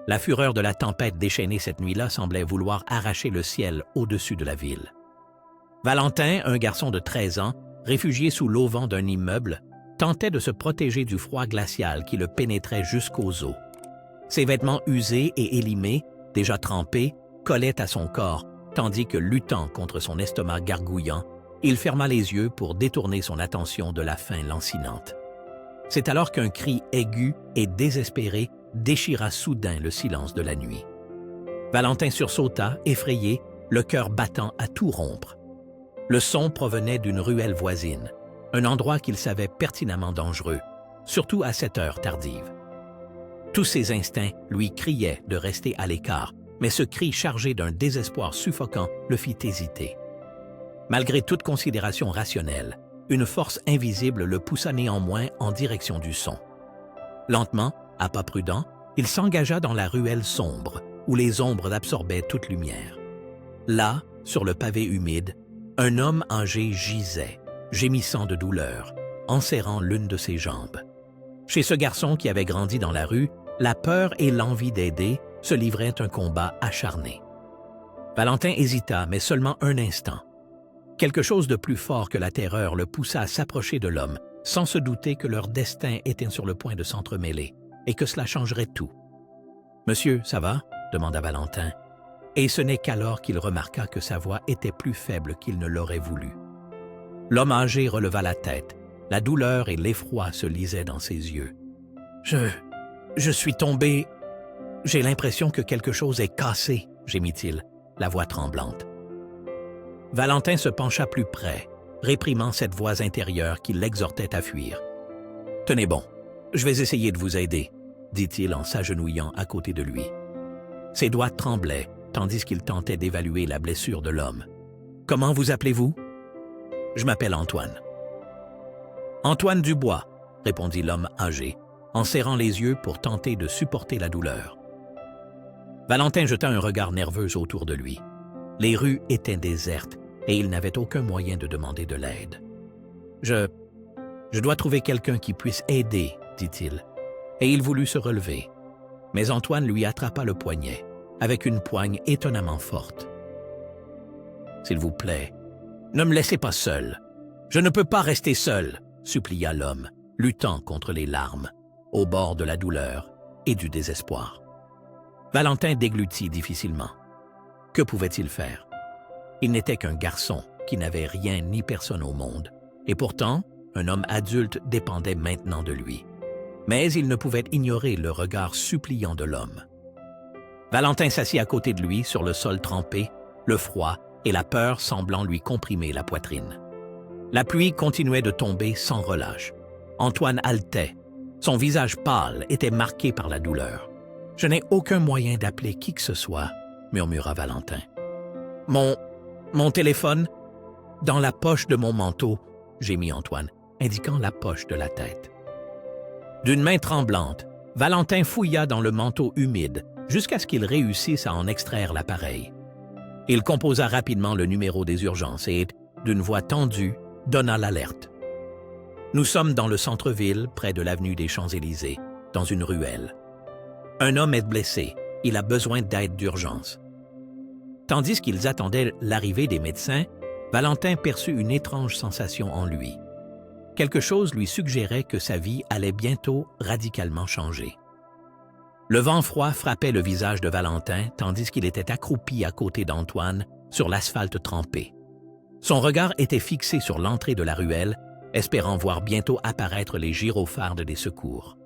La fureur de la tempête déchaînée cette nuit-là semblait vouloir arracher le ciel au-dessus de la ville. Valentin, un garçon de 13 ans, réfugié sous l'auvent d'un immeuble, tentait de se protéger du froid glacial qui le pénétrait jusqu'aux os. Ses vêtements usés et élimés, déjà trempés, collaient à son corps, tandis que, luttant contre son estomac gargouillant, il ferma les yeux pour détourner son attention de la faim lancinante. C'est alors qu'un cri aigu et désespéré déchira soudain le silence de la nuit. Valentin sursauta, effrayé, le cœur battant à tout rompre. Le son provenait d'une ruelle voisine, un endroit qu'il savait pertinemment dangereux, surtout à cette heure tardive. Tous ses instincts lui criaient de rester à l'écart, mais ce cri chargé d'un désespoir suffocant le fit hésiter. Malgré toute considération rationnelle, une force invisible le poussa néanmoins en direction du son. Lentement, à pas prudents, il s'engagea dans la ruelle sombre, où les ombres absorbaient toute lumière. Là, sur le pavé humide, un homme âgé gisait, gémissant de douleur, enserrant l'une de ses jambes. Chez ce garçon qui avait grandi dans la rue, la peur et l'envie d'aider se livraient un combat acharné. Valentin hésita, mais seulement un instant. Quelque chose de plus fort que la terreur le poussa à s'approcher de l'homme, sans se douter que leur destin était sur le point de s'entremêler et que cela changerait tout. « Monsieur, ça va ?» demanda Valentin, et ce n'est qu'alors qu'il remarqua que sa voix était plus faible qu'il ne l'aurait voulu. L'homme âgé releva la tête. La douleur et l'effroi se lisaient dans ses yeux. « Je suis tombé. J'ai l'impression que quelque chose est cassé, » gémit-il, la voix tremblante. Valentin se pencha plus près, réprimant cette voix intérieure qui l'exhortait à fuir. « Tenez bon, je vais essayer de vous aider, » dit-il en s'agenouillant à côté de lui. Ses doigts tremblaient, tandis qu'il tentait d'évaluer la blessure de l'homme. « Comment vous appelez-vous? »« Je m'appelle Antoine. »« Antoine Dubois, » répondit l'homme âgé, en serrant les yeux pour tenter de supporter la douleur. Valentin jeta un regard nerveux autour de lui. Les rues étaient désertes et il n'avait aucun moyen de demander de l'aide. « Je dois trouver quelqu'un qui puisse aider, » dit-il, et il voulut se relever. Mais Antoine lui attrapa le poignet, avec une poigne étonnamment forte. « S'il vous plaît, ne me laissez pas seul. Je ne peux pas rester seul, » supplia l'homme, luttant contre les larmes, au bord de la douleur et du désespoir. Valentin déglutit difficilement. Que pouvait-il faire? Il n'était qu'un garçon qui n'avait rien ni personne au monde, et pourtant, un homme adulte dépendait maintenant de lui. Mais il ne pouvait ignorer le regard suppliant de l'homme. Valentin s'assit à côté de lui sur le sol trempé, le froid et la peur semblant lui comprimer la poitrine. La pluie continuait de tomber sans relâche. Antoine haletait. Son visage pâle était marqué par la douleur. « Je n'ai aucun moyen d'appeler qui que ce soit, » murmura Valentin. « Mon téléphone? Dans la poche de mon manteau, » gémit Antoine, indiquant la poche de la tête. D'une main tremblante, Valentin fouilla dans le manteau humide jusqu'à ce qu'il réussisse à en extraire l'appareil. Il composa rapidement le numéro des urgences et, d'une voix tendue, donna l'alerte. « Nous sommes dans le centre-ville, près de l'avenue des Champs-Élysées, dans une ruelle. Un homme est blessé. Il a besoin d'aide d'urgence. » Tandis qu'ils attendaient l'arrivée des médecins, Valentin perçut une étrange sensation en lui. Quelque chose lui suggérait que sa vie allait bientôt radicalement changer. Le vent froid frappait le visage de Valentin tandis qu'il était accroupi à côté d'Antoine sur l'asphalte trempé. Son regard était fixé sur l'entrée de la ruelle, espérant voir bientôt apparaître les gyrophares des secours.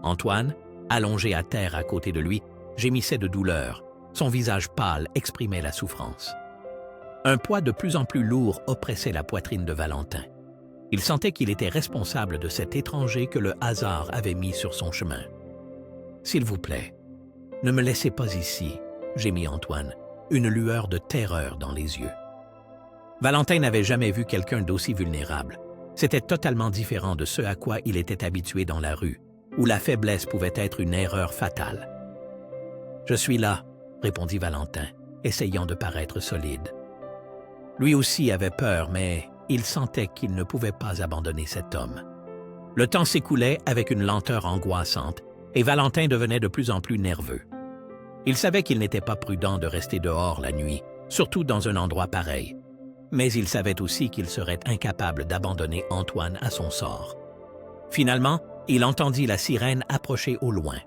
Antoine, allongé à terre à côté de lui, gémissait de douleur. Son visage pâle exprimait la souffrance. Un poids de plus en plus lourd oppressait la poitrine de Valentin. Il sentait qu'il était responsable de cet étranger que le hasard avait mis sur son chemin. « S'il vous plaît, ne me laissez pas ici, » gémit Antoine, une lueur de terreur dans les yeux. Valentin n'avait jamais vu quelqu'un d'aussi vulnérable. C'était totalement différent de ce à quoi il était habitué dans la rue, où la faiblesse pouvait être une erreur fatale. « Je suis là, » répondit Valentin, essayant de paraître solide. Lui aussi avait peur, mais il sentait qu'il ne pouvait pas abandonner cet homme. Le temps s'écoulait avec une lenteur angoissante, et Valentin devenait de plus en plus nerveux. Il savait qu'il n'était pas prudent de rester dehors la nuit, surtout dans un endroit pareil. Mais il savait aussi qu'il serait incapable d'abandonner Antoine à son sort. Finalement, il entendit la sirène approcher au loin.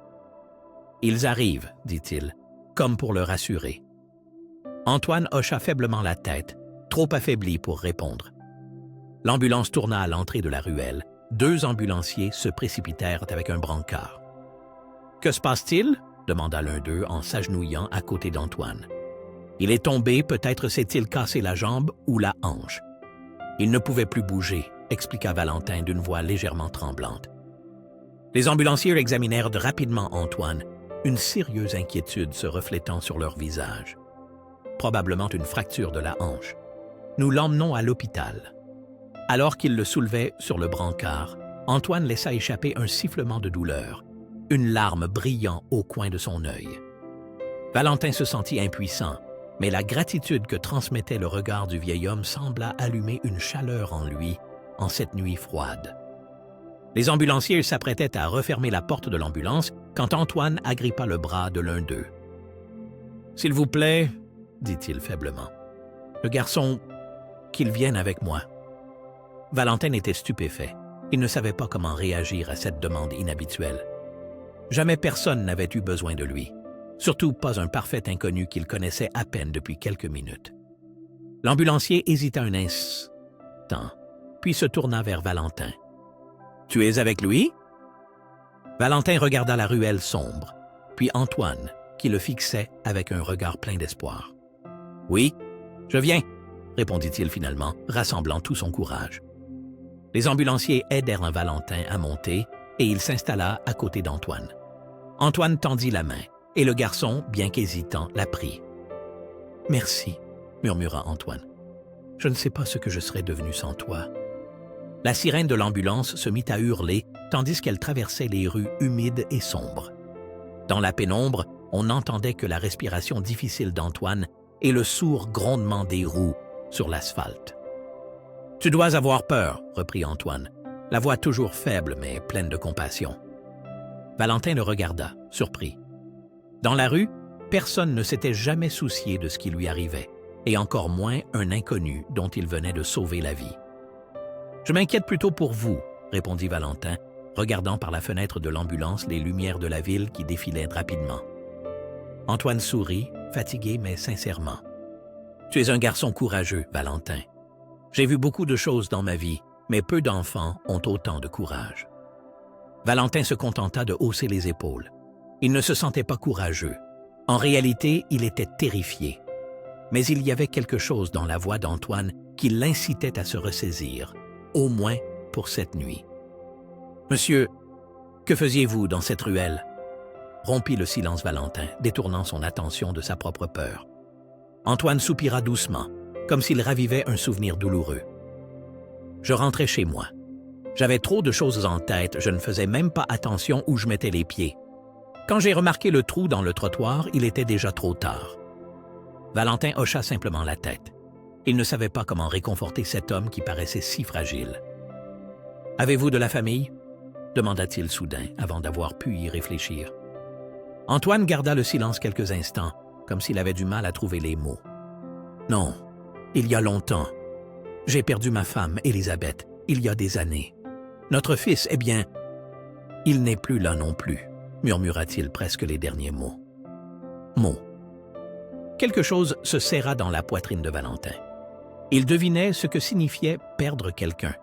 « Ils arrivent, » dit-il, comme pour le rassurer. Antoine hocha faiblement la tête, trop affaibli pour répondre. L'ambulance tourna à l'entrée de la ruelle. 2 ambulanciers se précipitèrent avec un brancard. « Que se passe-t-il » demanda l'un d'eux en s'agenouillant à côté d'Antoine. « Il est tombé, peut-être s'est-il cassé la jambe ou la hanche. » « Il ne pouvait plus bouger, » expliqua Valentin d'une voix légèrement tremblante. Les ambulanciers examinèrent rapidement Antoine, une sérieuse inquiétude se reflétant sur leur visage. Probablement une fracture de la hanche. Nous l'emmenons à l'hôpital. Alors qu'il le soulevait sur le brancard, Antoine laissa échapper un sifflement de douleur, une larme brillant au coin de son œil. Valentin se sentit impuissant, mais la gratitude que transmettait le regard du vieil homme sembla allumer une chaleur en lui en cette nuit froide. Les ambulanciers s'apprêtaient à refermer la porte de l'ambulance quand Antoine agrippa le bras de l'un d'eux. « S'il vous plaît, » dit-il faiblement, « le garçon, qu'il vienne avec moi. » Valentin était stupéfait. Il ne savait pas comment réagir à cette demande inhabituelle. Jamais personne n'avait eu besoin de lui, surtout pas un parfait inconnu qu'il connaissait à peine depuis quelques minutes. L'ambulancier hésita un instant, puis se tourna vers Valentin. « Tu es avec lui ?» Valentin regarda la ruelle sombre, puis Antoine, qui le fixait avec un regard plein d'espoir. « Oui, je viens », répondit-il finalement, rassemblant tout son courage. Les ambulanciers aidèrent Valentin à monter et il s'installa à côté d'Antoine. Antoine tendit la main et le garçon, bien qu'hésitant, la prit. « Merci », murmura Antoine. « Je ne sais pas ce que je serais devenu sans toi. » La sirène de l'ambulance se mit à hurler tandis qu'elle traversait les rues humides et sombres. Dans la pénombre, on n'entendait que la respiration difficile d'Antoine et le sourd grondement des roues sur l'asphalte. « Tu dois avoir peur, » reprit Antoine, la voix toujours faible mais pleine de compassion. Valentin le regarda, surpris. Dans la rue, personne ne s'était jamais soucié de ce qui lui arrivait, et encore moins un inconnu dont il venait de sauver la vie. « Je m'inquiète plutôt pour vous, » répondit Valentin, regardant par la fenêtre de l'ambulance les lumières de la ville qui défilaient rapidement. Antoine sourit, fatigué mais sincèrement. « Tu es un garçon courageux, Valentin. J'ai vu beaucoup de choses dans ma vie, mais peu d'enfants ont autant de courage. » Valentin se contenta de hausser les épaules. Il ne se sentait pas courageux. En réalité, il était terrifié. Mais il y avait quelque chose dans la voix d'Antoine qui l'incitait à se ressaisir, au moins pour cette nuit. « Monsieur, que faisiez-vous dans cette ruelle ?» rompit le silence Valentin, détournant son attention de sa propre peur. Antoine soupira doucement, comme s'il ravivait un souvenir douloureux. « Je rentrais chez moi. J'avais trop de choses en tête, je ne faisais même pas attention où je mettais les pieds. Quand j'ai remarqué le trou dans le trottoir, il était déjà trop tard. » Valentin hocha simplement la tête. Il ne savait pas comment réconforter cet homme qui paraissait si fragile. « Avez-vous de la famille ?» demanda-t-il soudain, avant d'avoir pu y réfléchir. Antoine garda le silence quelques instants, comme s'il avait du mal à trouver les mots. « Non, il y a longtemps. J'ai perdu ma femme, Élisabeth, il y a des années. Notre fils, eh bien, il n'est plus là non plus, » murmura-t-il presque les derniers mots. Mots. Quelque chose se serra dans la poitrine de Valentin. Il devinait ce que signifiait perdre quelqu'un,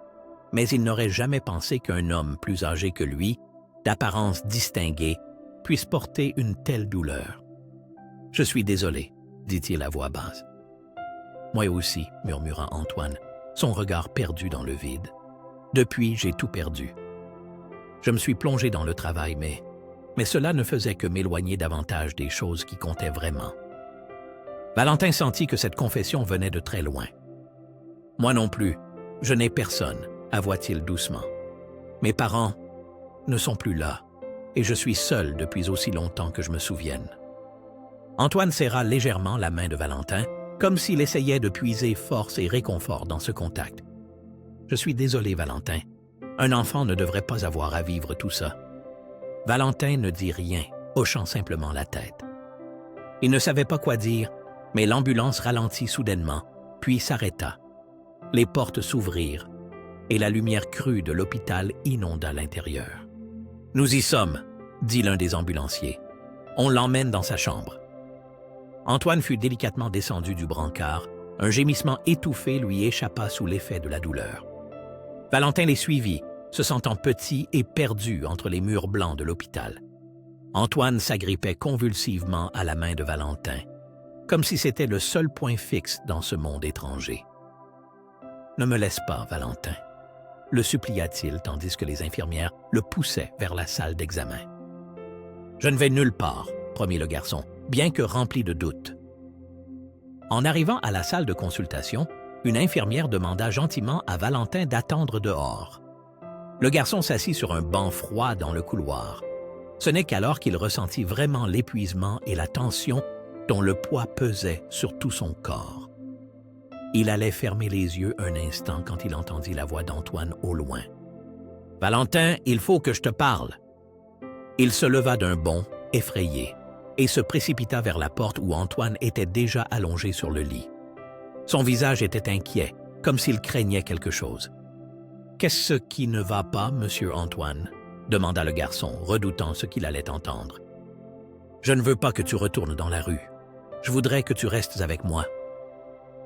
mais il n'aurait jamais pensé qu'un homme plus âgé que lui, d'apparence distinguée, puisse porter une telle douleur. « Je suis désolé, » dit-il à voix basse. « Moi aussi, » murmura Antoine, son regard perdu dans le vide. « Depuis, j'ai tout perdu. Je me suis plongé dans le travail, mais cela ne faisait que m'éloigner davantage des choses qui comptaient vraiment. » Valentin sentit que cette confession venait de très loin. « Moi non plus, je n'ai personne, » avoua-t-il doucement. « Mes parents ne sont plus là, et je suis seul depuis aussi longtemps que je me souvienne. » Antoine serra légèrement la main de Valentin, comme s'il essayait de puiser force et réconfort dans ce contact. « Je suis désolé, Valentin. Un enfant ne devrait pas avoir à vivre tout ça. » Valentin ne dit rien, hochant simplement la tête. Il ne savait pas quoi dire, mais l'ambulance ralentit soudainement, puis s'arrêta. Les portes s'ouvrirent et la lumière crue de l'hôpital inonda l'intérieur. « Nous y sommes », dit l'un des ambulanciers. « On l'emmène dans sa chambre. » Antoine fut délicatement descendu du brancard. Un gémissement étouffé lui échappa sous l'effet de la douleur. Valentin les suivit, se sentant petit et perdu entre les murs blancs de l'hôpital. Antoine s'agrippait convulsivement à la main de Valentin, comme si c'était le seul point fixe dans ce monde étranger. « Ne me laisse pas, Valentin », le supplia-t-il tandis que les infirmières le poussaient vers la salle d'examen. « Je ne vais nulle part », promit le garçon, bien que rempli de doutes. En arrivant à la salle de consultation, une infirmière demanda gentiment à Valentin d'attendre dehors. Le garçon s'assit sur un banc froid dans le couloir. Ce n'est qu'alors qu'il ressentit vraiment l'épuisement et la tension dont le poids pesait sur tout son corps. Il allait fermer les yeux un instant quand il entendit la voix d'Antoine au loin. « Valentin, il faut que je te parle. » Il se leva d'un bond, effrayé, et se précipita vers la porte où Antoine était déjà allongé sur le lit. Son visage était inquiet, comme s'il craignait quelque chose. « Qu'est-ce qui ne va pas, monsieur Antoine ?» demanda le garçon, redoutant ce qu'il allait entendre. « Je ne veux pas que tu retournes dans la rue. Je voudrais que tu restes avec moi.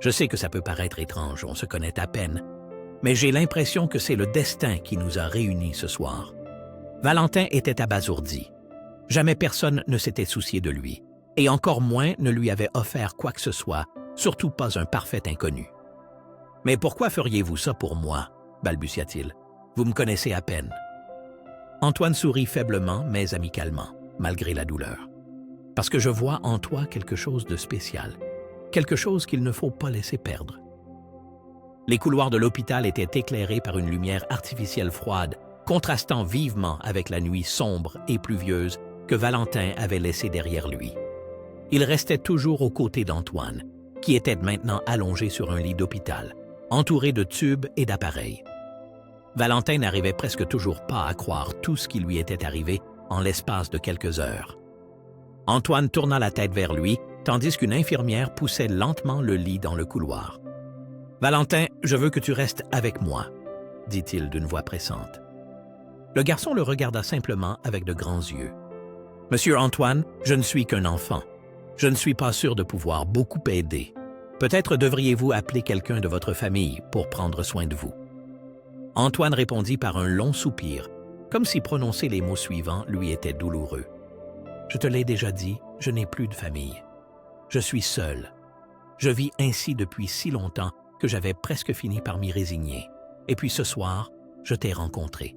Je sais que ça peut paraître étrange, on se connaît à peine, mais j'ai l'impression que c'est le destin qui nous a réunis ce soir. » Valentin était abasourdi. Jamais personne ne s'était soucié de lui, et encore moins ne lui avait offert quoi que ce soit, surtout pas un parfait inconnu. « Mais pourquoi feriez-vous ça pour moi ?» balbutia-t-il. « Vous me connaissez à peine. » Antoine sourit faiblement, mais amicalement, malgré la douleur. « Parce que je vois en toi quelque chose de spécial, quelque chose qu'il ne faut pas laisser perdre. » Les couloirs de l'hôpital étaient éclairés par une lumière artificielle froide, contrastant vivement avec la nuit sombre et pluvieuse que Valentin avait laissée derrière lui. Il restait toujours aux côtés d'Antoine, qui était maintenant allongé sur un lit d'hôpital, entouré de tubes et d'appareils. Valentin n'arrivait presque toujours pas à croire tout ce qui lui était arrivé en l'espace de quelques heures. Antoine tourna la tête vers lui, tandis qu'une infirmière poussait lentement le lit dans le couloir. « Valentin, je veux que tu restes avec moi, » dit-il d'une voix pressante. Le garçon le regarda simplement avec de grands yeux. « Monsieur Antoine, je ne suis qu'un enfant. Je ne suis pas sûr de pouvoir beaucoup aider. Peut-être devriez-vous appeler quelqu'un de votre famille pour prendre soin de vous. » Antoine répondit par un long soupir, comme si prononcer les mots suivants lui était douloureux. « Je te l'ai déjà dit, je n'ai plus de famille. Je suis seul. Je vis ainsi depuis si longtemps que j'avais presque fini par m'y résigner. Et puis ce soir, je t'ai rencontré.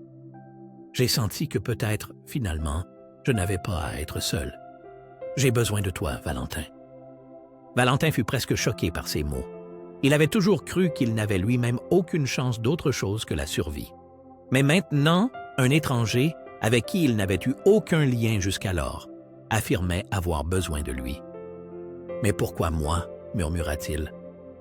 J'ai senti que peut-être, finalement, je n'avais pas à être seul. J'ai besoin de toi, Valentin. » Valentin fut presque choqué par ces mots. Il avait toujours cru qu'il n'avait lui-même aucune chance d'autre chose que la survie. Mais maintenant, un étranger, avec qui il n'avait eu aucun lien jusqu'alors, affirmait avoir besoin de lui. « Mais pourquoi moi ?» murmura-t-il,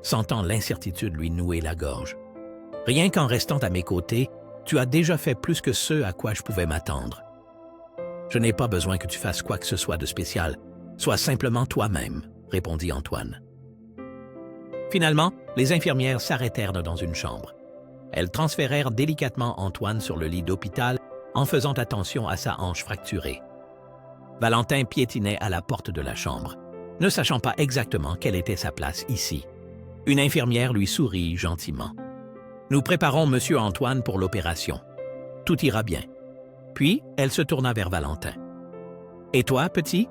sentant l'incertitude lui nouer la gorge. « Rien qu'en restant à mes côtés, tu as déjà fait plus que ce à quoi je pouvais m'attendre. Je n'ai pas besoin que tu fasses quoi que ce soit de spécial. Sois simplement toi-même, » répondit Antoine. Finalement, les infirmières s'arrêtèrent dans une chambre. Elles transférèrent délicatement Antoine sur le lit d'hôpital en faisant attention à sa hanche fracturée. Valentin piétinait à la porte de la chambre, ne sachant pas exactement quelle était sa place ici. Une infirmière lui sourit gentiment. « Nous préparons Monsieur Antoine pour l'opération. Tout ira bien. » Puis, elle se tourna vers Valentin. « Et toi, petit,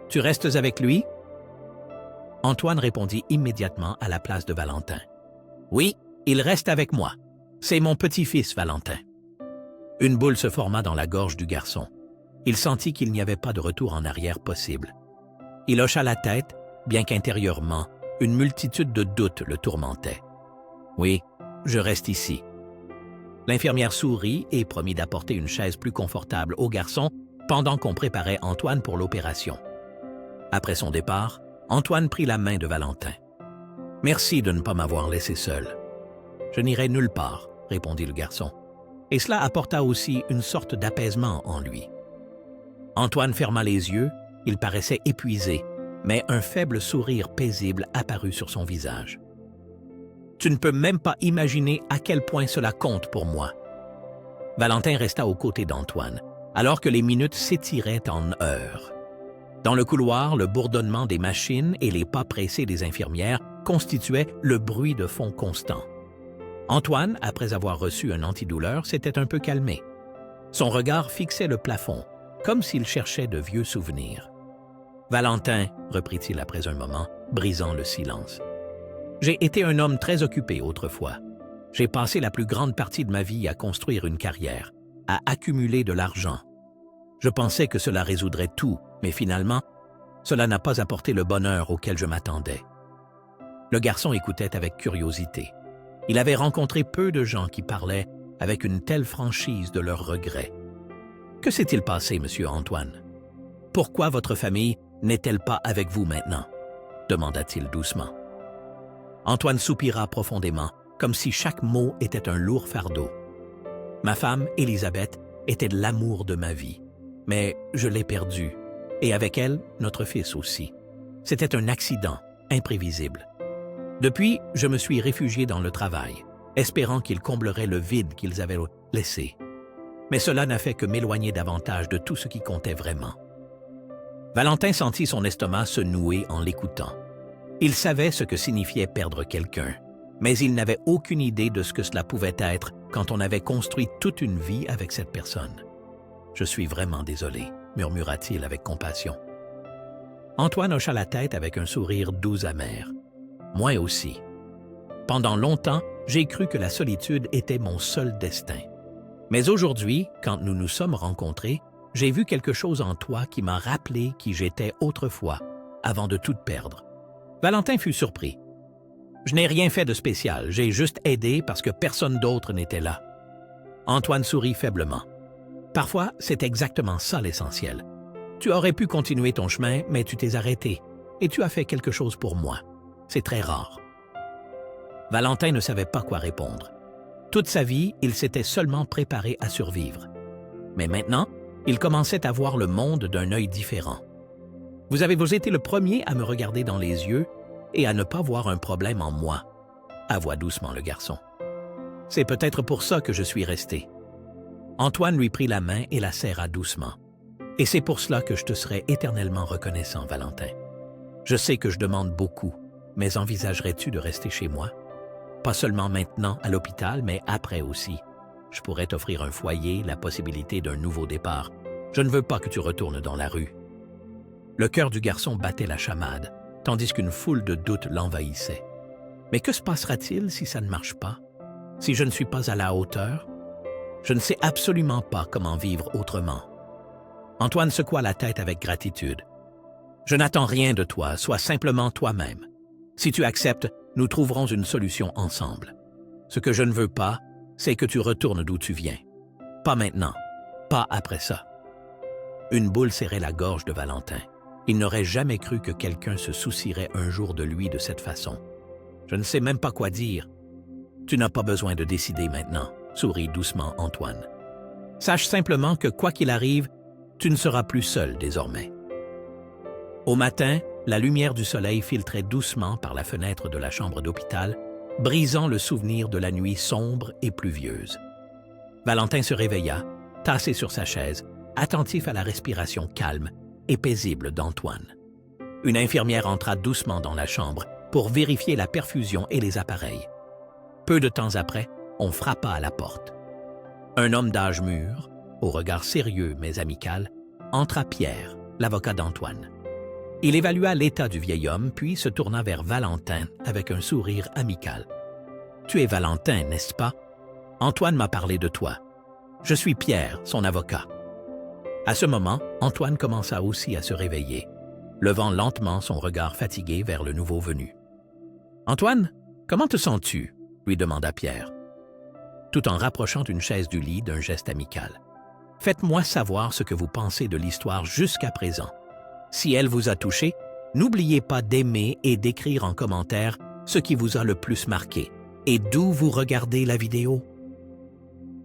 tu restes avec lui ?» Antoine répondit immédiatement à la place de Valentin. « Oui, il reste avec moi. C'est mon petit-fils, Valentin. » Une boule se forma dans la gorge du garçon. Il sentit qu'il n'y avait pas de retour en arrière possible. Il hocha la tête, bien qu'intérieurement, une multitude de doutes le tourmentaient. « Oui, je reste ici. » L'infirmière sourit et promit d'apporter une chaise plus confortable au garçon pendant qu'on préparait Antoine pour l'opération. Après son départ, Antoine prit la main de Valentin. « Merci de ne pas m'avoir laissé seul. »« Je n'irai nulle part, » répondit le garçon. Et cela apporta aussi une sorte d'apaisement en lui. Antoine ferma les yeux, il paraissait épuisé, mais un faible sourire paisible apparut sur son visage. « Tu ne peux même pas imaginer à quel point cela compte pour moi. » Valentin resta aux côtés d'Antoine, alors que les minutes s'étiraient en heures. Dans le couloir, le bourdonnement des machines et les pas pressés des infirmières constituaient le bruit de fond constant. Antoine, après avoir reçu un antidouleur, s'était un peu calmé. Son regard fixait le plafond, comme s'il cherchait de vieux souvenirs. « Valentin, » reprit-il après un moment, brisant le silence. « J'ai été un homme très occupé autrefois. J'ai passé la plus grande partie de ma vie à construire une carrière, à accumuler de l'argent. Je pensais que cela résoudrait tout, mais finalement, cela n'a pas apporté le bonheur auquel je m'attendais. » Le garçon écoutait avec curiosité. Il avait rencontré peu de gens qui parlaient avec une telle franchise de leurs regrets. « Que s'est-il passé, monsieur Antoine? Pourquoi votre famille n'est-elle pas avec vous maintenant? » demanda-t-il doucement. Antoine soupira profondément, comme si chaque mot était un lourd fardeau. « Ma femme, Élisabeth, était l'amour de ma vie. Mais je l'ai perdue, et avec elle, notre fils aussi. C'était un accident imprévisible. Depuis, je me suis réfugié dans le travail, espérant qu'il comblerait le vide qu'ils avaient laissé. Mais cela n'a fait que m'éloigner davantage de tout ce qui comptait vraiment. » Valentin sentit son estomac se nouer en l'écoutant. Il savait ce que signifiait perdre quelqu'un, mais il n'avait aucune idée de ce que cela pouvait être quand on avait construit toute une vie avec cette personne. « Je suis vraiment désolé, » murmura-t-il avec compassion. Antoine hocha la tête avec un sourire doux amer. « Moi aussi. Pendant longtemps, j'ai cru que la solitude était mon seul destin. Mais aujourd'hui, quand nous nous sommes rencontrés, j'ai vu quelque chose en toi qui m'a rappelé qui j'étais autrefois, avant de tout perdre. » Valentin fut surpris. « Je n'ai rien fait de spécial, j'ai juste aidé parce que personne d'autre n'était là. » Antoine sourit faiblement. « Parfois, c'est exactement ça l'essentiel. Tu aurais pu continuer ton chemin, mais tu t'es arrêté, et tu as fait quelque chose pour moi. C'est très rare. » Valentin ne savait pas quoi répondre. Toute sa vie, il s'était seulement préparé à survivre. Mais maintenant, il commençait à voir le monde d'un œil différent. « Vous avez été le premier à me regarder dans les yeux et à ne pas voir un problème en moi, » avoua doucement le garçon. « C'est peut-être pour ça que je suis resté. » Antoine lui prit la main et la serra doucement. « Et c'est pour cela que je te serai éternellement reconnaissant, Valentin. Je sais que je demande beaucoup, mais envisagerais-tu de rester chez moi? Pas seulement maintenant à l'hôpital, mais après aussi. Je pourrais t'offrir un foyer, la possibilité d'un nouveau départ. Je ne veux pas que tu retournes dans la rue. » Le cœur du garçon battait la chamade, tandis qu'une foule de doutes l'envahissait. Mais que se passera-t-il si ça ne marche pas? Si je ne suis pas à la hauteur? Je ne sais absolument pas comment vivre autrement. Antoine secoua la tête avec gratitude. « Je n'attends rien de toi, sois simplement toi-même. Si tu acceptes, nous trouverons une solution ensemble. Ce que je ne veux pas, c'est que tu retournes d'où tu viens. Pas maintenant, pas après ça. » Une boule serrait la gorge de Valentin. Il n'aurait jamais cru que quelqu'un se soucierait un jour de lui de cette façon. « Je ne sais même pas quoi dire. »« Tu n'as pas besoin de décider maintenant, » sourit doucement Antoine. « Sache simplement que quoi qu'il arrive, tu ne seras plus seul désormais. » Au matin, la lumière du soleil filtrait doucement par la fenêtre de la chambre d'hôpital, brisant le souvenir de la nuit sombre et pluvieuse. Valentin se réveilla, tassé sur sa chaise, attentif à la respiration calme et paisible d'Antoine. Une infirmière entra doucement dans la chambre pour vérifier la perfusion et les appareils. Peu de temps après, on frappa à la porte. Un homme d'âge mûr, au regard sérieux mais amical, entra Pierre, l'avocat d'Antoine. Il évalua l'état du vieil homme, puis se tourna vers Valentin avec un sourire amical. « Tu es Valentin, n'est-ce pas? Antoine m'a parlé de toi. Je suis Pierre, son avocat. » À ce moment, Antoine commença aussi à se réveiller, levant lentement son regard fatigué vers le nouveau venu. « Antoine, comment te sens-tu? » lui demanda Pierre, tout en rapprochant une chaise du lit d'un geste amical. « Faites-moi savoir ce que vous pensez de l'histoire jusqu'à présent. Si elle vous a touché, n'oubliez pas d'aimer et d'écrire en commentaire ce qui vous a le plus marqué et d'où vous regardez la vidéo. »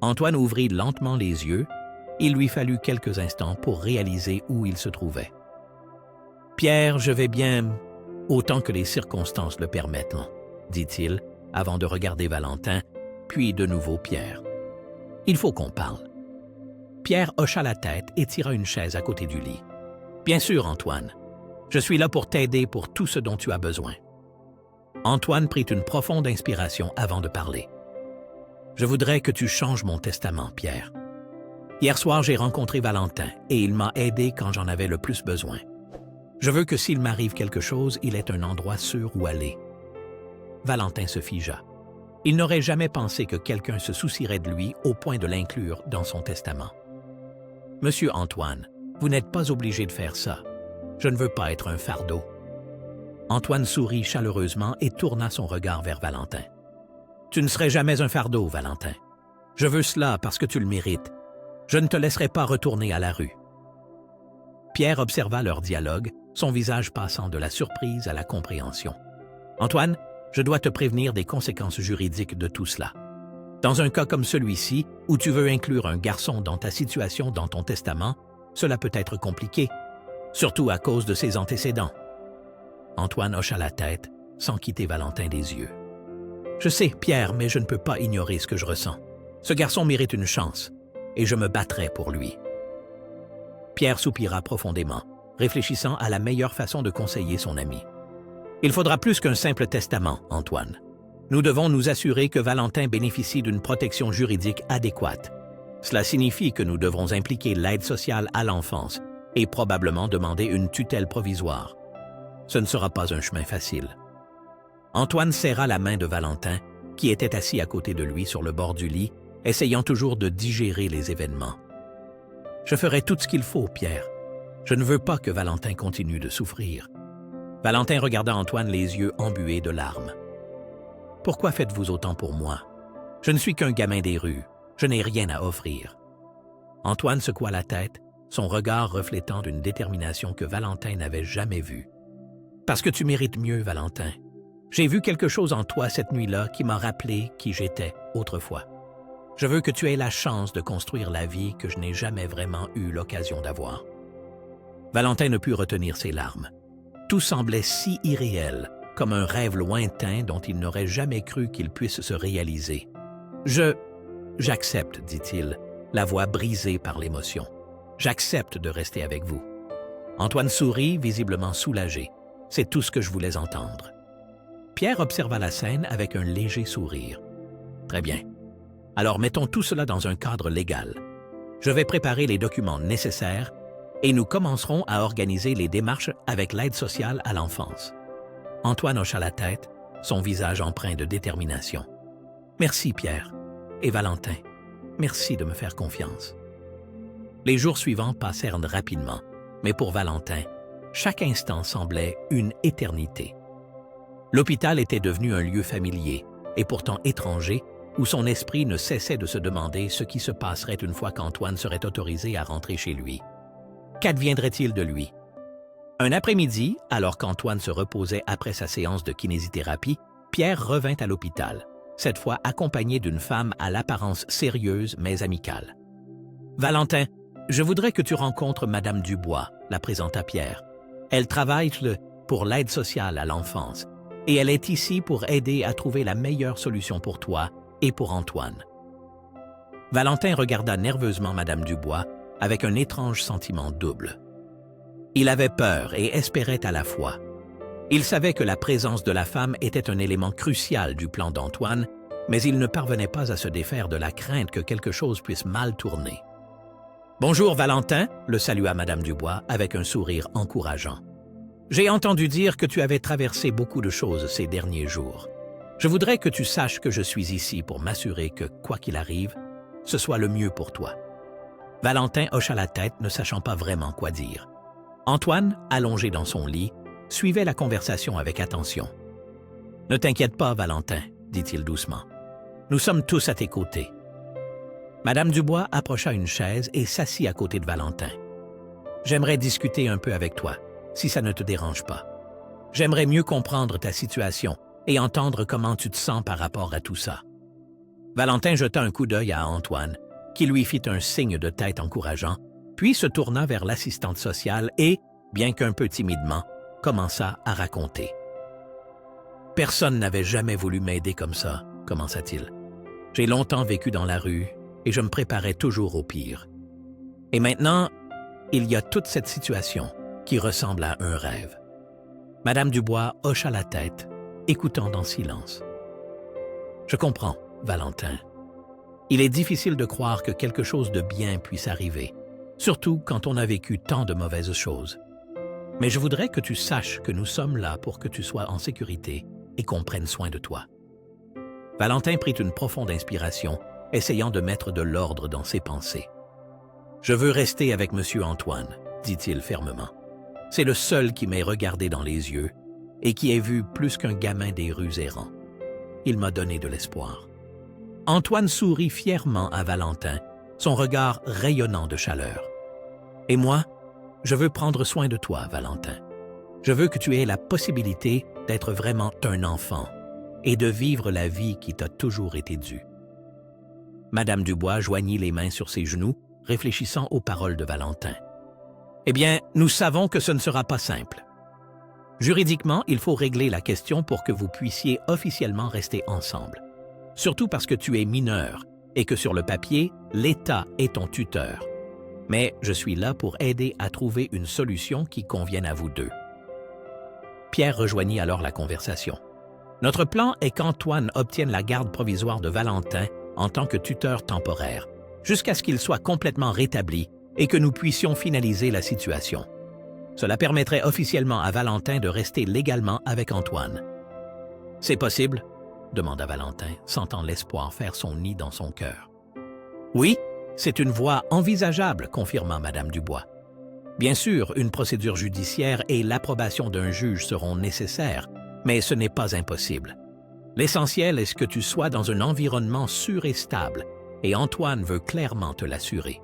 Antoine ouvrit lentement les yeux, Il lui fallut quelques instants pour réaliser où il se trouvait. « Pierre, je vais bien, autant que les circonstances le permettent, » dit-il, avant de regarder Valentin, puis de nouveau Pierre. « Il faut qu'on parle. » Pierre hocha la tête et tira une chaise à côté du lit. « Bien sûr, Antoine. Je suis là pour t'aider pour tout ce dont tu as besoin. » Antoine prit une profonde inspiration avant de parler. « Je voudrais que tu changes mon testament, Pierre. Hier soir, j'ai rencontré Valentin et il m'a aidé quand j'en avais le plus besoin. Je veux que s'il m'arrive quelque chose, il ait un endroit sûr où aller. » Valentin se figea. Il n'aurait jamais pensé que quelqu'un se soucierait de lui au point de l'inclure dans son testament. « Monsieur Antoine, vous n'êtes pas obligé de faire ça. Je ne veux pas être un fardeau. » Antoine sourit chaleureusement et tourna son regard vers Valentin. « Tu ne serais jamais un fardeau, Valentin. Je veux cela parce que tu le mérites. Je ne te laisserai pas retourner à la rue. » Pierre observa leur dialogue, son visage passant de la surprise à la compréhension. « Antoine, je dois te prévenir des conséquences juridiques de tout cela. Dans un cas comme celui-ci, où tu veux inclure un garçon dans ta situation dans ton testament, cela peut être compliqué, surtout à cause de ses antécédents. » Antoine hocha la tête, sans quitter Valentin des yeux. « Je sais, Pierre, mais je ne peux pas ignorer ce que je ressens. Ce garçon mérite une chance, et je me battrai pour lui. » Pierre soupira profondément, réfléchissant à la meilleure façon de conseiller son ami. « Il faudra plus qu'un simple testament, Antoine. Nous devons nous assurer que Valentin bénéficie d'une protection juridique adéquate. Cela signifie que nous devrons impliquer l'aide sociale à l'enfance et probablement demander une tutelle provisoire. Ce ne sera pas un chemin facile. » Antoine serra la main de Valentin, qui était assis à côté de lui sur le bord du lit, essayant toujours de digérer les événements. « Je ferai tout ce qu'il faut, Pierre. Je ne veux pas que Valentin continue de souffrir. » Valentin regarda Antoine les yeux embués de larmes. « Pourquoi faites-vous autant pour moi? Je ne suis qu'un gamin des rues. Je n'ai rien à offrir. » Antoine secoua la tête, son regard reflétant une détermination que Valentin n'avait jamais vue. « Parce que tu mérites mieux, Valentin. J'ai vu quelque chose en toi cette nuit-là qui m'a rappelé qui j'étais autrefois. Je veux que tu aies la chance de construire la vie que je n'ai jamais vraiment eu l'occasion d'avoir. » Valentin ne put retenir ses larmes. Tout semblait si irréel, comme un rêve lointain dont il n'aurait jamais cru qu'il puisse se réaliser. « J'accepte, dit-il, la voix brisée par l'émotion. J'accepte de rester avec vous. » Antoine sourit, visiblement soulagé. C'est tout ce que je voulais entendre. Pierre observa la scène avec un léger sourire. « Très bien. Alors mettons tout cela dans un cadre légal. Je vais préparer les documents nécessaires et nous commencerons à organiser les démarches avec l'aide sociale à l'enfance. » Antoine hocha la tête, son visage empreint de détermination. « Merci, Pierre. Et Valentin, merci de me faire confiance. » Les jours suivants passèrent rapidement, mais pour Valentin, chaque instant semblait une éternité. L'hôpital était devenu un lieu familier, et pourtant étranger, où son esprit ne cessait de se demander ce qui se passerait une fois qu'Antoine serait autorisé à rentrer chez lui. Qu'adviendrait-il de lui? Un après-midi, alors qu'Antoine se reposait après sa séance de kinésithérapie, Pierre revint à l'hôpital, cette fois accompagné d'une femme à l'apparence sérieuse mais amicale. « Valentin, je voudrais que tu rencontres Madame Dubois », la présenta Pierre. « Elle travaille pour l'aide sociale à l'enfance et elle est ici pour aider à trouver la meilleure solution pour toi et pour Antoine. » Valentin regarda nerveusement Madame Dubois avec un étrange sentiment double. Il avait peur et espérait à la fois. Il savait que la présence de la femme était un élément crucial du plan d'Antoine, mais il ne parvenait pas à se défaire de la crainte que quelque chose puisse mal tourner. « Bonjour, Valentin », le salua Madame Dubois avec un sourire encourageant. « J'ai entendu dire que tu avais traversé beaucoup de choses ces derniers jours. Je voudrais que tu saches que je suis ici pour m'assurer que, quoi qu'il arrive, ce soit le mieux pour toi. » Valentin hocha la tête, ne sachant pas vraiment quoi dire. Antoine, allongé dans son lit, suivait la conversation avec attention. « Ne t'inquiète pas, Valentin, » dit-il doucement. « Nous sommes tous à tes côtés. » Madame Dubois approcha une chaise et s'assit à côté de Valentin. « J'aimerais discuter un peu avec toi, si ça ne te dérange pas. J'aimerais mieux comprendre ta situation et entendre comment tu te sens par rapport à tout ça. » Valentin jeta un coup d'œil à Antoine, qui lui fit un signe de tête encourageant, puis se tourna vers l'assistante sociale et, bien qu'un peu timidement, commença à raconter. « Personne n'avait jamais voulu m'aider comme ça, commença-t-il. J'ai longtemps vécu dans la rue et je me préparais toujours au pire. Et maintenant, il y a toute cette situation qui ressemble à un rêve. » Madame Dubois hocha la tête, écoutant dans silence. « Je comprends, Valentin. Il est difficile de croire que quelque chose de bien puisse arriver, surtout quand on a vécu tant de mauvaises choses. Mais je voudrais que tu saches que nous sommes là pour que tu sois en sécurité et qu'on prenne soin de toi. » Valentin prit une profonde inspiration, essayant de mettre de l'ordre dans ses pensées. « Je veux rester avec Monsieur Antoine, » dit-il fermement. « C'est le seul qui m'ait regardé dans les yeux et qui ait vu plus qu'un gamin des rues errant. Il m'a donné de l'espoir. » Antoine sourit fièrement à Valentin, son regard rayonnant de chaleur. « Et moi, je veux prendre soin de toi, Valentin. Je veux que tu aies la possibilité d'être vraiment un enfant et de vivre la vie qui t'a toujours été due. » Madame Dubois joignit les mains sur ses genoux, réfléchissant aux paroles de Valentin. « Eh bien, nous savons que ce ne sera pas simple. Juridiquement, il faut régler la question pour que vous puissiez officiellement rester ensemble. Surtout parce que tu es mineur et que sur le papier, l'État est ton tuteur. Mais je suis là pour aider à trouver une solution qui convienne à vous deux. » Pierre rejoignit alors la conversation. « Notre plan est qu'Antoine obtienne la garde provisoire de Valentin en tant que tuteur temporaire, jusqu'à ce qu'il soit complètement rétabli et que nous puissions finaliser la situation. Cela permettrait officiellement à Valentin de rester légalement avec Antoine. »« C'est possible ?» demanda Valentin, sentant l'espoir faire son nid dans son cœur. « Oui, c'est une voie envisageable, » confirma Madame Dubois. « Bien sûr, une procédure judiciaire et l'approbation d'un juge seront nécessaires, mais ce n'est pas impossible. L'essentiel est que tu sois dans un environnement sûr et stable, et Antoine veut clairement te l'assurer. »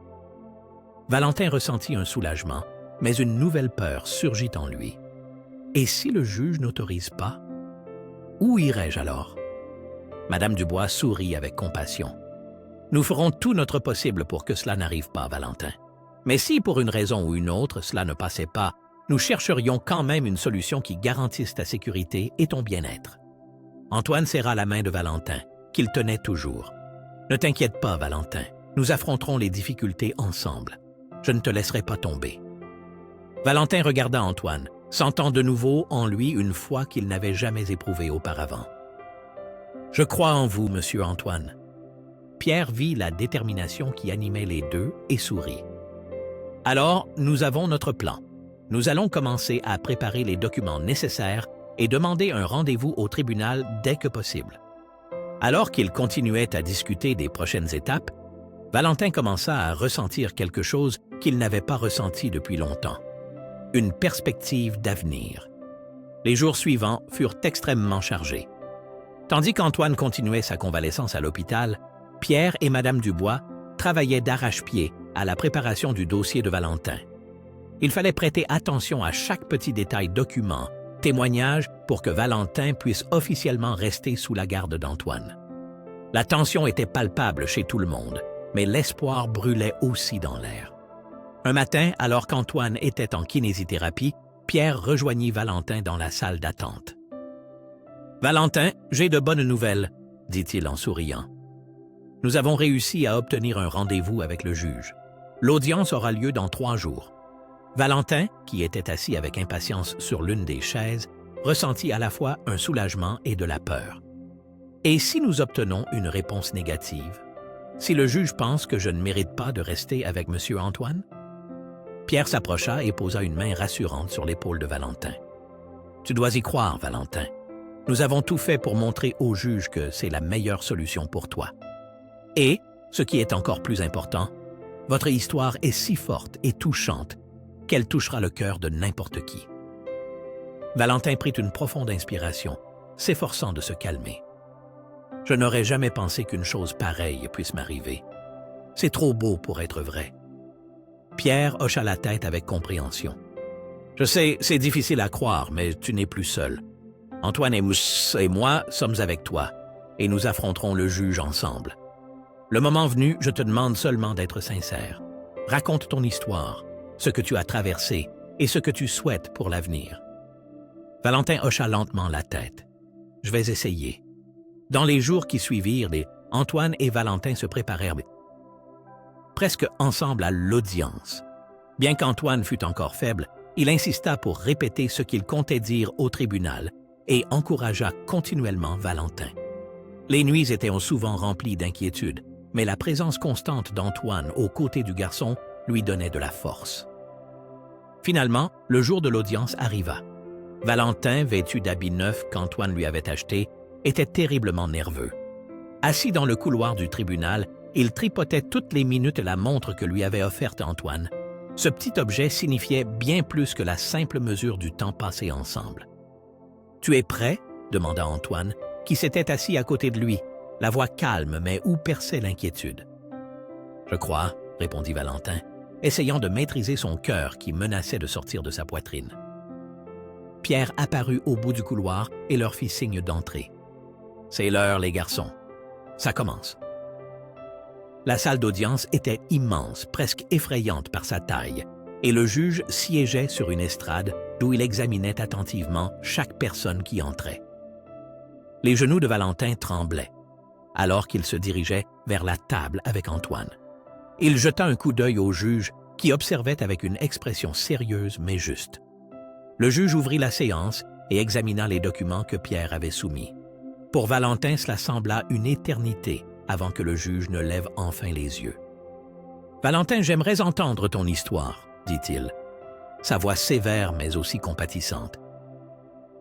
Valentin ressentit un soulagement, mais une nouvelle peur surgit en lui. « Et si le juge n'autorise pas? Où irais-je alors? » Madame Dubois sourit avec compassion. « Nous ferons tout notre possible pour que cela n'arrive pas, Valentin. Mais si, pour une raison ou une autre, cela ne passait pas, nous chercherions quand même une solution qui garantisse ta sécurité et ton bien-être. » Antoine serra la main de Valentin, qu'il tenait toujours. « Ne t'inquiète pas, Valentin. Nous affronterons les difficultés ensemble. Je ne te laisserai pas tomber. » Valentin regarda Antoine, sentant de nouveau en lui une foi qu'il n'avait jamais éprouvée auparavant. « Je crois en vous, Monsieur Antoine. » Pierre vit la détermination qui animait les deux et sourit. « Alors, nous avons notre plan. Nous allons commencer à préparer les documents nécessaires et demander un rendez-vous au tribunal dès que possible. » Alors qu'ils continuaient à discuter des prochaines étapes, Valentin commença à ressentir quelque chose qu'il n'avait pas ressenti depuis longtemps. Une perspective d'avenir. Les jours suivants furent extrêmement chargés. Tandis qu'Antoine continuait sa convalescence à l'hôpital, Pierre et Madame Dubois travaillaient d'arrache-pied à la préparation du dossier de Valentin. Il fallait prêter attention à chaque petit détail document, témoignage pour que Valentin puisse officiellement rester sous la garde d'Antoine. La tension était palpable chez tout le monde, mais l'espoir brûlait aussi dans l'air. Un matin, alors qu'Antoine était en kinésithérapie, Pierre rejoignit Valentin dans la salle d'attente. « Valentin, j'ai de bonnes nouvelles, » dit-il en souriant. « Nous avons réussi à obtenir un rendez-vous avec le juge. L'audience aura lieu dans 3 jours. » Valentin, qui était assis avec impatience sur l'une des chaises, ressentit à la fois un soulagement et de la peur. « Et si nous obtenons une réponse négative? Si le juge pense que je ne mérite pas de rester avec Monsieur Antoine? » Pierre s'approcha et posa une main rassurante sur l'épaule de Valentin. « Tu dois y croire, Valentin. Nous avons tout fait pour montrer au juge que c'est la meilleure solution pour toi. Et, ce qui est encore plus important, votre histoire est si forte et touchante qu'elle touchera le cœur de n'importe qui. » Valentin prit une profonde inspiration, s'efforçant de se calmer. « Je n'aurais jamais pensé qu'une chose pareille puisse m'arriver. C'est trop beau pour être vrai. » Pierre hocha la tête avec compréhension. « Je sais, c'est difficile à croire, mais tu n'es plus seul. Antoine et moi sommes avec toi, et nous affronterons le juge ensemble. » Le moment venu, je te demande seulement d'être sincère. Raconte ton histoire, ce que tu as traversé et ce que tu souhaites pour l'avenir. » Valentin hocha lentement la tête. « Je vais essayer. » Dans les jours qui suivirent, Antoine et Valentin se préparèrent presque ensemble à l'audience. Bien qu'Antoine fût encore faible, il insista pour répéter ce qu'il comptait dire au tribunal et encouragea continuellement Valentin. Les nuits étaient souvent remplies d'inquiétude, mais la présence constante d'Antoine aux côtés du garçon lui donnait de la force. Finalement, le jour de l'audience arriva. Valentin, vêtu d'habits neufs qu'Antoine lui avait achetés, était terriblement nerveux. Assis dans le couloir du tribunal, il tripotait toutes les minutes la montre que lui avait offerte Antoine. Ce petit objet signifiait bien plus que la simple mesure du temps passé ensemble. « Tu es prêt ?» demanda Antoine, qui s'était assis à côté de lui, la voix calme mais où perçait l'inquiétude. « Je crois, » répondit Valentin, essayant de maîtriser son cœur qui menaçait de sortir de sa poitrine. Pierre apparut au bout du couloir et leur fit signe d'entrer. « C'est l'heure, les garçons. Ça commence. » La salle d'audience était immense, presque effrayante par sa taille, et le juge siégeait sur une estrade d'où il examinait attentivement chaque personne qui entrait. Les genoux de Valentin tremblaient, alors qu'il se dirigeait vers la table avec Antoine. Il jeta un coup d'œil au juge qui observait avec une expression sérieuse mais juste. Le juge ouvrit la séance et examina les documents que Pierre avait soumis. Pour Valentin, cela sembla une éternité avant que le juge ne lève enfin les yeux. « Valentin, j'aimerais entendre ton histoire, » dit-il, sa voix sévère mais aussi compatissante.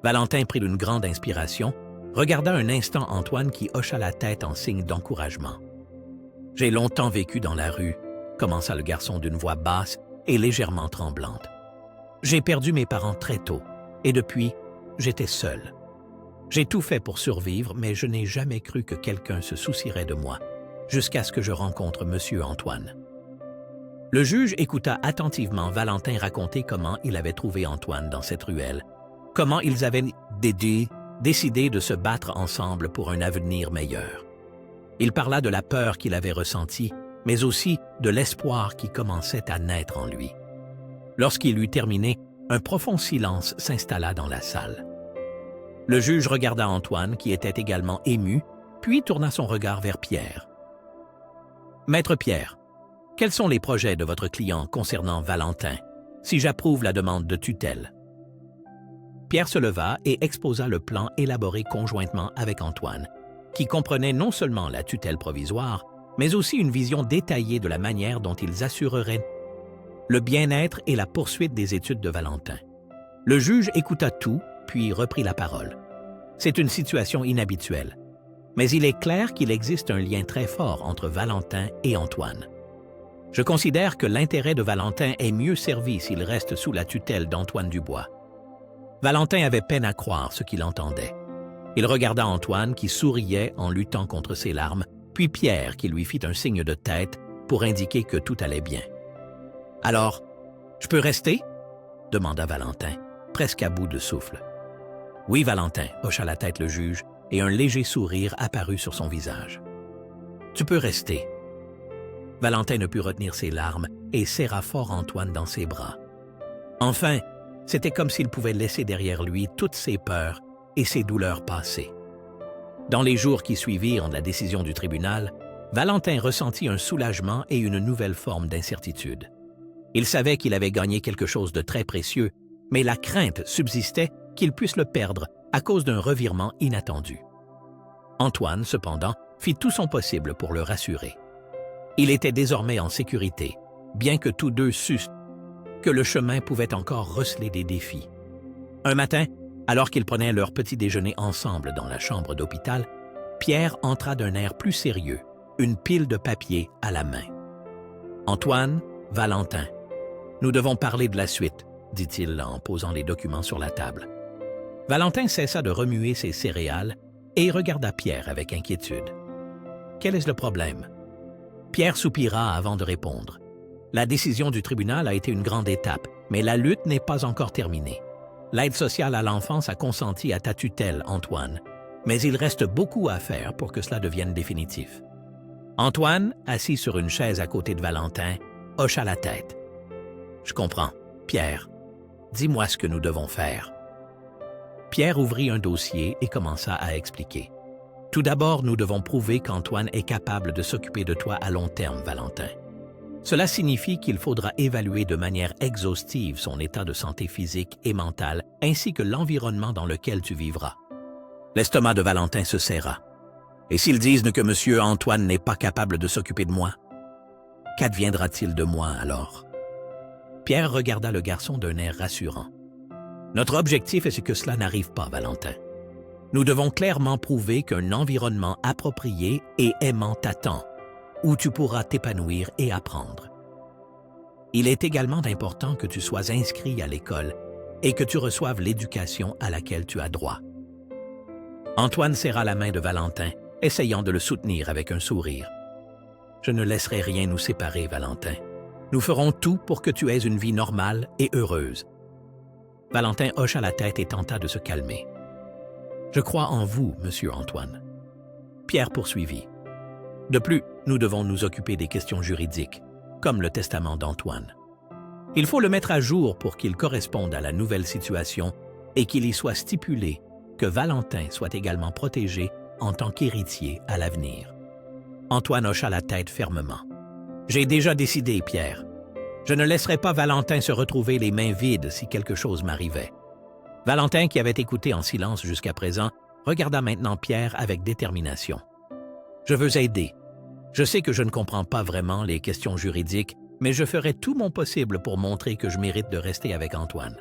Valentin prit une grande inspiration, regarda un instant Antoine qui hocha la tête en signe d'encouragement. « J'ai longtemps vécu dans la rue, » commença le garçon d'une voix basse et légèrement tremblante. « J'ai perdu mes parents très tôt, et depuis, j'étais seul. J'ai tout fait pour survivre, mais je n'ai jamais cru que quelqu'un se soucierait de moi, jusqu'à ce que je rencontre Monsieur Antoine. » Le juge écouta attentivement Valentin raconter comment il avait trouvé Antoine dans cette ruelle, comment ils avaient décidé de se battre ensemble pour un avenir meilleur. Il parla de la peur qu'il avait ressentie, mais aussi de l'espoir qui commençait à naître en lui. Lorsqu'il eut terminé, un profond silence s'installa dans la salle. Le juge regarda Antoine, qui était également ému, puis tourna son regard vers Pierre. « Maître Pierre, quels sont les projets de votre client concernant Valentin, si j'approuve la demande de tutelle? » Pierre se leva et exposa le plan élaboré conjointement avec Antoine, qui comprenait non seulement la tutelle provisoire, mais aussi une vision détaillée de la manière dont ils assureraient le bien-être et la poursuite des études de Valentin. Le juge écouta tout, puis reprit la parole. C'est une situation inhabituelle, mais il est clair qu'il existe un lien très fort entre Valentin et Antoine. Je considère que l'intérêt de Valentin est mieux servi s'il reste sous la tutelle d'Antoine Dubois. Valentin avait peine à croire ce qu'il entendait. Il regarda Antoine qui souriait en luttant contre ses larmes, puis Pierre qui lui fit un signe de tête pour indiquer que tout allait bien. « Alors, je peux rester ?» demanda Valentin, presque à bout de souffle. « Oui, Valentin, » hocha la tête le juge, et un léger sourire apparut sur son visage. « Tu peux rester. » Valentin ne put retenir ses larmes et serra fort Antoine dans ses bras. Enfin, c'était comme s'il pouvait laisser derrière lui toutes ses peurs et ses douleurs passées. Dans les jours qui suivirent la décision du tribunal, Valentin ressentit un soulagement et une nouvelle forme d'incertitude. Il savait qu'il avait gagné quelque chose de très précieux, mais la crainte subsistait qu'il puisse le perdre à cause d'un revirement inattendu. Antoine, cependant, fit tout son possible pour le rassurer. Il était désormais en sécurité, bien que tous deux sussent que le chemin pouvait encore receler des défis. Un matin, alors qu'ils prenaient leur petit déjeuner ensemble dans la chambre d'hôpital, Pierre entra d'un air plus sérieux, une pile de papier à la main. « Antoine, Valentin, nous devons parler de la suite, » dit-il en posant les documents sur la table. Valentin cessa de remuer ses céréales et regarda Pierre avec inquiétude. « Quel est le problème? » Pierre soupira avant de répondre. La décision du tribunal a été une grande étape, mais la lutte n'est pas encore terminée. L'aide sociale à l'enfance a consenti à ta tutelle, Antoine, mais il reste beaucoup à faire pour que cela devienne définitif. Antoine, assis sur une chaise à côté de Valentin, hocha la tête. « Je comprends. Pierre, dis-moi ce que nous devons faire. » Pierre ouvrit un dossier et commença à expliquer. « Tout d'abord, nous devons prouver qu'Antoine est capable de s'occuper de toi à long terme, Valentin. Cela signifie qu'il faudra évaluer de manière exhaustive son état de santé physique et mentale, ainsi que l'environnement dans lequel tu vivras. » L'estomac de Valentin se serra. « Et s'ils disent que M. Antoine n'est pas capable de s'occuper de moi? Qu'adviendra-t-il de moi alors? » Pierre regarda le garçon d'un air rassurant. « Notre objectif est que cela n'arrive pas, Valentin. Nous devons clairement prouver qu'un environnement approprié et aimant t'attend, où tu pourras t'épanouir et apprendre. Il est également important que tu sois inscrit à l'école et que tu reçoives l'éducation à laquelle tu as droit. » Antoine serra la main de Valentin, essayant de le soutenir avec un sourire. « Je ne laisserai rien nous séparer, Valentin. Nous ferons tout pour que tu aies une vie normale et heureuse. » Valentin hocha la tête et tenta de se calmer. « Je crois en vous, Monsieur Antoine. » Pierre poursuivit. « De plus, nous devons nous occuper des questions juridiques, comme le testament d'Antoine. Il faut le mettre à jour pour qu'il corresponde à la nouvelle situation et qu'il y soit stipulé que Valentin soit également protégé en tant qu'héritier à l'avenir. » Antoine hocha la tête fermement. « J'ai déjà décidé, Pierre. Je ne laisserai pas Valentin se retrouver les mains vides si quelque chose m'arrivait. » Valentin, qui avait écouté en silence jusqu'à présent, regarda maintenant Pierre avec détermination. « Je veux aider. Je sais que je ne comprends pas vraiment les questions juridiques, mais je ferai tout mon possible pour montrer que je mérite de rester avec Antoine. »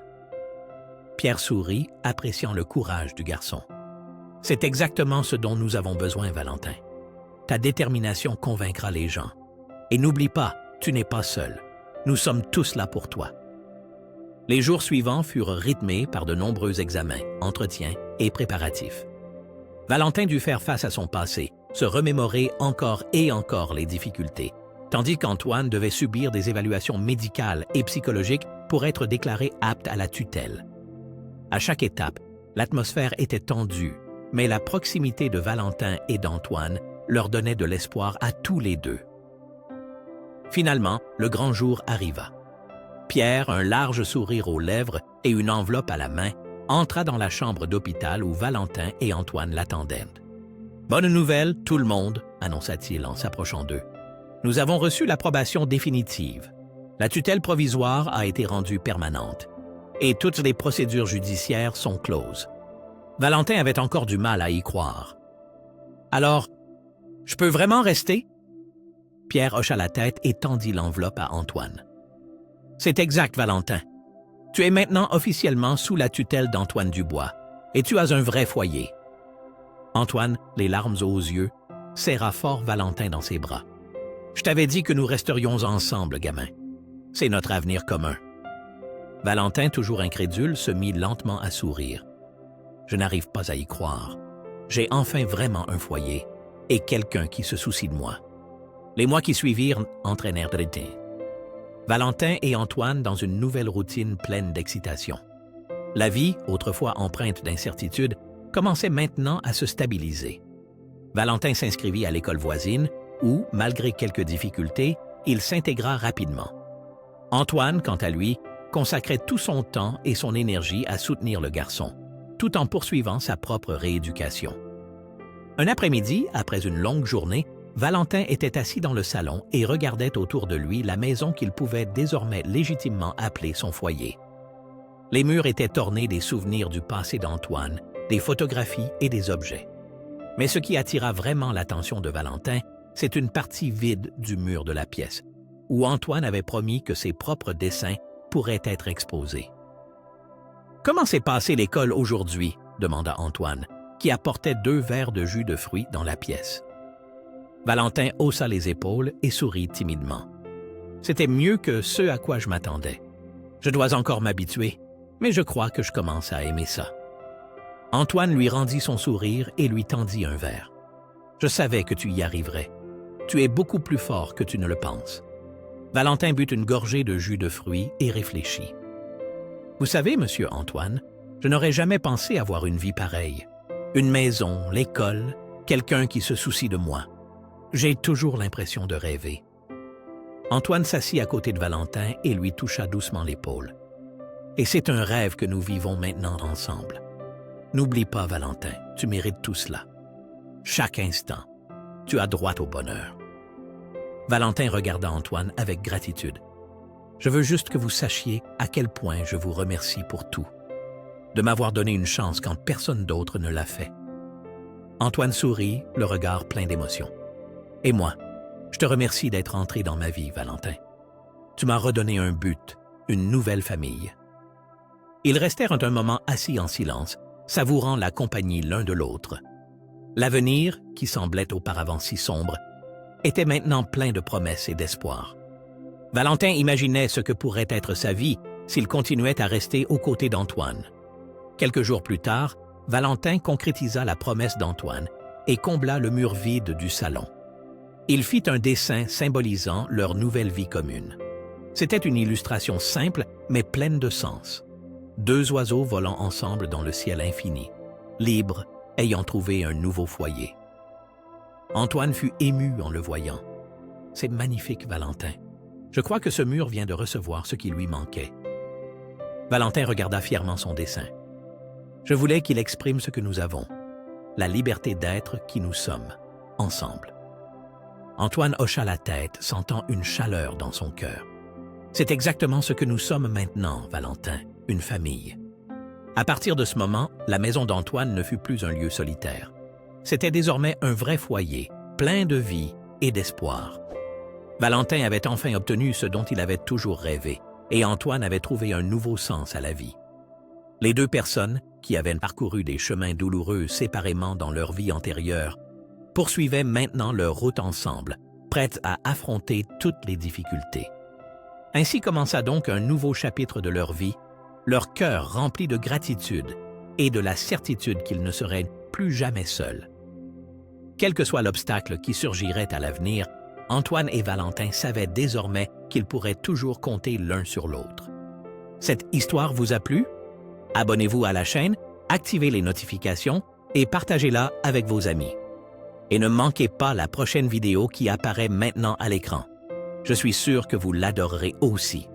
Pierre sourit, appréciant le courage du garçon. « C'est exactement ce dont nous avons besoin, Valentin. Ta détermination convaincra les gens. Et n'oublie pas, tu n'es pas seul. Nous sommes tous là pour toi. » Les jours suivants furent rythmés par de nombreux examens, entretiens et préparatifs. Valentin dut faire face à son passé, se remémorer encore et encore les difficultés, tandis qu'Antoine devait subir des évaluations médicales et psychologiques pour être déclaré apte à la tutelle. À chaque étape, l'atmosphère était tendue, mais la proximité de Valentin et d'Antoine leur donnait de l'espoir à tous les deux. Finalement, le grand jour arriva. Pierre, un large sourire aux lèvres et une enveloppe à la main, entra dans la chambre d'hôpital où Valentin et Antoine l'attendaient. « Bonne nouvelle, tout le monde, » annonça-t-il en s'approchant d'eux. « Nous avons reçu l'approbation définitive. La tutelle provisoire a été rendue permanente et toutes les procédures judiciaires sont closes. » Valentin avait encore du mal à y croire. « Alors, je peux vraiment rester? » Pierre hocha la tête et tendit l'enveloppe à Antoine. « C'est exact, Valentin. Tu es maintenant officiellement sous la tutelle d'Antoine Dubois et tu as un vrai foyer. » Antoine, les larmes aux yeux, serra fort Valentin dans ses bras. « Je t'avais dit que nous resterions ensemble, gamin. C'est notre avenir commun. » Valentin, toujours incrédule, se mit lentement à sourire. « Je n'arrive pas à y croire. J'ai enfin vraiment un foyer et quelqu'un qui se soucie de moi. » Les mois qui suivirent entraînèrent d'été. Valentin et Antoine dans une nouvelle routine pleine d'excitation. La vie, autrefois empreinte d'incertitude, commençait maintenant à se stabiliser. Valentin s'inscrivit à l'école voisine où, malgré quelques difficultés, il s'intégra rapidement. Antoine, quant à lui, consacrait tout son temps et son énergie à soutenir le garçon, tout en poursuivant sa propre rééducation. Un après-midi, après une longue journée, Valentin était assis dans le salon et regardait autour de lui la maison qu'il pouvait désormais légitimement appeler son foyer. Les murs étaient ornés des souvenirs du passé d'Antoine, des photographies et des objets. Mais ce qui attira vraiment l'attention de Valentin, c'est une partie vide du mur de la pièce, où Antoine avait promis que ses propres dessins pourraient être exposés. « Comment s'est passée l'école aujourd'hui? » demanda Antoine, qui apportait 2 verres de jus de fruits dans la pièce. Valentin haussa les épaules et sourit timidement. « C'était mieux que ce à quoi je m'attendais. Je dois encore m'habituer, mais je crois que je commence à aimer ça. » Antoine lui rendit son sourire et lui tendit un verre. « Je savais que tu y arriverais. Tu es beaucoup plus fort que tu ne le penses. » Valentin but une gorgée de jus de fruits et réfléchit. « Vous savez, monsieur Antoine, je n'aurais jamais pensé avoir une vie pareille. Une maison, l'école, quelqu'un qui se soucie de moi. J'ai toujours l'impression de rêver. Antoine s'assit à côté de Valentin et lui toucha doucement l'épaule. Et c'est un rêve que nous vivons maintenant ensemble. N'oublie pas, Valentin, tu mérites tout cela. Chaque instant, tu as droit au bonheur. Valentin regarda Antoine avec gratitude. Je veux juste que vous sachiez à quel point je vous remercie pour tout, de m'avoir donné une chance quand personne d'autre ne l'a fait. Antoine sourit, le regard plein d'émotion. Et moi, je te remercie d'être entré dans ma vie, Valentin. Tu m'as redonné un but, une nouvelle famille. Ils restèrent un moment assis en silence, savourant la compagnie l'un de l'autre. L'avenir, qui semblait auparavant si sombre, était maintenant plein de promesses et d'espoir. Valentin imaginait ce que pourrait être sa vie s'il continuait à rester aux côtés d'Antoine. Quelques jours plus tard, Valentin concrétisa la promesse d'Antoine et combla le mur vide du salon. Il fit un dessin symbolisant leur nouvelle vie commune. C'était une illustration simple, mais pleine de sens. Deux oiseaux volant ensemble dans le ciel infini, libres, ayant trouvé un nouveau foyer. Antoine fut ému en le voyant. « C'est magnifique, Valentin. Je crois que ce mur vient de recevoir ce qui lui manquait. » Valentin regarda fièrement son dessin. « Je voulais qu'il exprime ce que nous avons, la liberté d'être qui nous sommes, ensemble. » Antoine hocha la tête, sentant une chaleur dans son cœur. « C'est exactement ce que nous sommes maintenant, Valentin, une famille. » À partir de ce moment, la maison d'Antoine ne fut plus un lieu solitaire. C'était désormais un vrai foyer, plein de vie et d'espoir. Valentin avait enfin obtenu ce dont il avait toujours rêvé, et Antoine avait trouvé un nouveau sens à la vie. Les deux personnes, qui avaient parcouru des chemins douloureux séparément dans leur vie antérieure, poursuivaient maintenant leur route ensemble, prêtes à affronter toutes les difficultés. Ainsi commença donc un nouveau chapitre de leur vie, leur cœur rempli de gratitude et de la certitude qu'ils ne seraient plus jamais seuls. Quel que soit l'obstacle qui surgirait à l'avenir, Antoine et Valentin savaient désormais qu'ils pourraient toujours compter l'un sur l'autre. Cette histoire vous a plu? Abonnez-vous à la chaîne, activez les notifications et partagez-la avec vos amis. Et ne manquez pas la prochaine vidéo qui apparaît maintenant à l'écran. Je suis sûr que vous l'adorerez aussi.